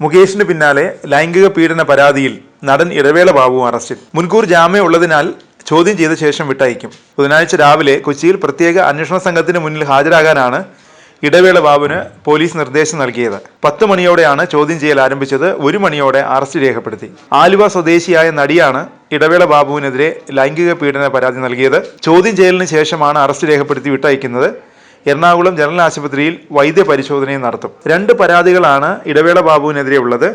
മുകേഷിന് പിന്നാലെ ലൈംഗിക പീഡന പരാതിയിൽ നടൻ ഇടവേള ബാബു അറസ്റ്റിൽ. മുൻകൂർ ജാമ്യം ഉള്ളതിനാൽ ചോദ്യം ചെയ്ത ശേഷം വിട്ടയക്കും. ബുധനാഴ്ച രാവിലെ കൊച്ചിയിൽ പ്രത്യേക അന്വേഷണ സംഘത്തിന് മുന്നിൽ ഹാജരാകാനാണ് ഇടവേള ബാബുവിന് പോലീസ് നിർദ്ദേശം നൽകിയത്. 10 മണിയോടെയാണ് ചോദ്യം ചെയ്യൽ ആരംഭിച്ചത്. 1 മണിയോടെ അറസ്റ്റ് രേഖപ്പെടുത്തി. ആലുവ സ്വദേശിയായ നടിയാണ് ഇടവേള ബാബുവിനെതിരെ ലൈംഗിക പീഡന പരാതി നൽകിയത്. ചോദ്യം ചെയ്യലിന് ശേഷമാണ് അറസ്റ്റ് രേഖപ്പെടുത്തി വിട്ടയക്കുന്നത്. എറണാകുളം ജനറൽ ആശുപത്രിയിൽ വൈദ്യപരിശോധനയും നടത്തും. 2 പരാതികളാണ് ഇടവേള ബാബുവിനെതിരെ ഉള്ളത്.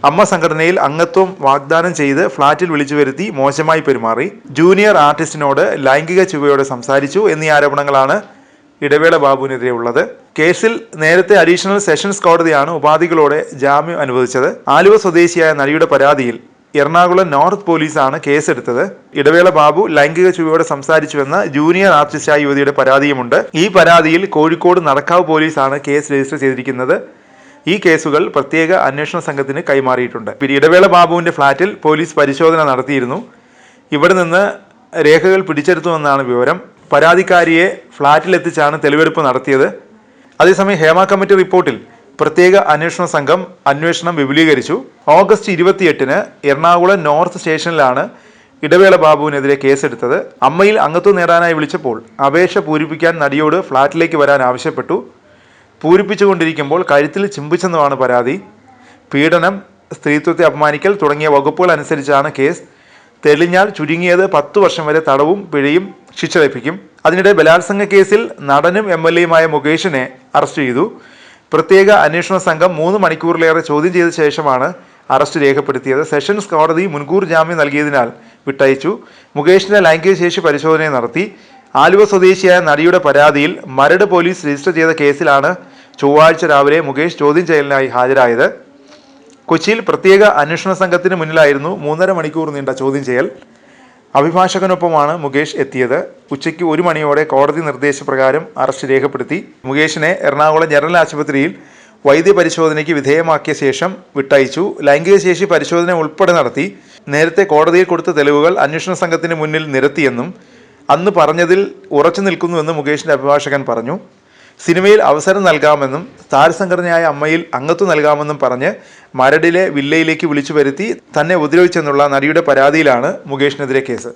അമ്മ സംഘടനയിൽ അംഗത്വം വാഗ്ദാനം ചെയ്ത് ഫ്ളാറ്റിൽ വിളിച്ചു വരുത്തി മോശമായി പെരുമാറി, ജൂനിയർ ആർട്ടിസ്റ്റിനോട് ലൈംഗിക ചുവയോടെ സംസാരിച്ചു എന്നീ ആരോപണങ്ങളാണ് ഇടവേള ബാബുവിനെതിരെ ഉള്ളത്. കേസിൽ നേരത്തെ അഡീഷണൽ സെഷൻസ് കോടതിയാണ് ഉപാധികളോടെ ജാമ്യം അനുവദിച്ചത്. ആലുവ സ്വദേശിയായ നടിയുടെ പരാതിയിൽ എറണാകുളം നോർത്ത് പോലീസാണ് കേസെടുത്തത്. ഇടവേള ബാബു ലൈംഗിക ചുവയോടെ സംസാരിച്ചുവെന്ന ജൂനിയർ ആർട്ടിസ്റ്റായ യുവതിയുടെ പരാതിയുമുണ്ട്. ഈ പരാതിയിൽ കോഴിക്കോട് നടക്കാവ് പോലീസാണ് കേസ് രജിസ്റ്റർ ചെയ്തിരിക്കുന്നത്. ഈ കേസുകൾ പ്രത്യേക അന്വേഷണ സംഘത്തിന് കൈമാറിയിട്ടുണ്ട്. ഇടവേള ബാബുവിന്റെ ഫ്ളാറ്റിൽ പോലീസ് പരിശോധന നടത്തിയിരുന്നു. ഇവിടെ നിന്ന് രേഖകൾ പിടിച്ചെടുത്തുവെന്നാണ് വിവരം. പരാതിക്കാരിയെ ഫ്ളാറ്റിലെത്തിച്ചാണ് തെളിവെടുപ്പ് നടത്തിയത്. അതേസമയം ഹേമ കമ്മിറ്റി റിപ്പോർട്ടിൽ പ്രത്യേക അന്വേഷണ സംഘം അന്വേഷണം വിപുലീകരിച്ചു. ഓഗസ്റ്റ് 28-ന് എറണാകുളം നോർത്ത് സ്റ്റേഷനിലാണ് ഇടവേള ബാബുവിനെതിരെ കേസെടുത്തത്. അമ്മയിൽ അംഗത്വം നേടാനായി വിളിച്ചപ്പോൾ അപേക്ഷ പൂരിപ്പിക്കാൻ നടിയോട് ഫ്ളാറ്റിലേക്ക് വരാൻ ആവശ്യപ്പെട്ടു. പൂരിപ്പിച്ചുകൊണ്ടിരിക്കുമ്പോൾ കഴുത്തിൽ ചിമ്പിച്ചെന്നുമാണ് പരാതി. പീഡനം, സ്ത്രീത്വത്തെ അപമാനിക്കൽ തുടങ്ങിയ വകുപ്പുകൾ അനുസരിച്ചാണ് കേസ്. തെളിഞ്ഞാൽ ചുരുങ്ങിയത് 10 വർഷം വരെ തടവും പിഴയും ശിക്ഷ ലഭിക്കും. അതിനിടെ ബലാത്സംഗ കേസിൽ നടനും MLAയുമായ മുകേഷിനെ അറസ്റ്റ് ചെയ്തു. പ്രത്യേക അന്വേഷണ സംഘം 3 മണിക്കൂറിലേറെ ചോദ്യം ചെയ്ത ശേഷമാണ് അറസ്റ്റ് രേഖപ്പെടുത്തിയത്. സെഷൻസ് കോടതി മുൻകൂർ ജാമ്യം നൽകിയതിനാൽ വിട്ടയച്ചു. മുകേഷിന്റെ ലൈംഗിക ശേഷി പരിശോധന നടത്തി. ആലുവ സ്വദേശിയായ നടിയുടെ പരാതിയിൽ മരട് പോലീസ് രജിസ്റ്റർ ചെയ്ത കേസിലാണ് ചൊവ്വാഴ്ച രാവിലെ മുകേഷ് ചോദ്യം ചെയ്യലിനായി ഹാജരായത്. കൊച്ചിയിൽ പ്രത്യേക അന്വേഷണ സംഘത്തിന് മുന്നിലായിരുന്നു 3.5 മണിക്കൂർ നീണ്ട ചോദ്യം ചെയ്യൽ. അഭിഭാഷകനൊപ്പമാണ് മുകേഷ് എത്തിയത്. ഉച്ചയ്ക്ക് 1 മണിയോടെ കോടതി നിർദ്ദേശപ്രകാരം അറസ്റ്റ് രേഖപ്പെടുത്തി. മുകേഷിനെ എറണാകുളം ജനറൽ ആശുപത്രിയിൽ വൈദ്യപരിശോധനയ്ക്ക് വിധേയമാക്കിയ ശേഷം വിട്ടയച്ചു. ലൈംഗിക ശേഷി പരിശോധന ഉൾപ്പെടെ നടത്തി. നേരത്തെ കോടതിയിൽ കൊടുത്ത തെളിവുകൾ അന്വേഷണ സംഘത്തിന് മുന്നിൽ നിരത്തിയെന്നും അന്ന് പറഞ്ഞതിൽ ഉറച്ചു നിൽക്കുന്നുവെന്നും മുകേഷിന്റെ അഭിഭാഷകൻ പറഞ്ഞു. സിനിമയിൽ അവസരം നൽകാമെന്നും താരസംഘടനയായ അമ്മയിൽ അംഗത്വം നൽകാമെന്നും പറഞ്ഞ് മരടിലെ വില്ലയിലേക്ക് വിളിച്ചു വരുത്തി തന്നെ ഉപദ്രവിച്ചെന്നുള്ള നടിയുടെ പരാതിയിലാണ് മുകേഷിനെതിരെ കേസ്.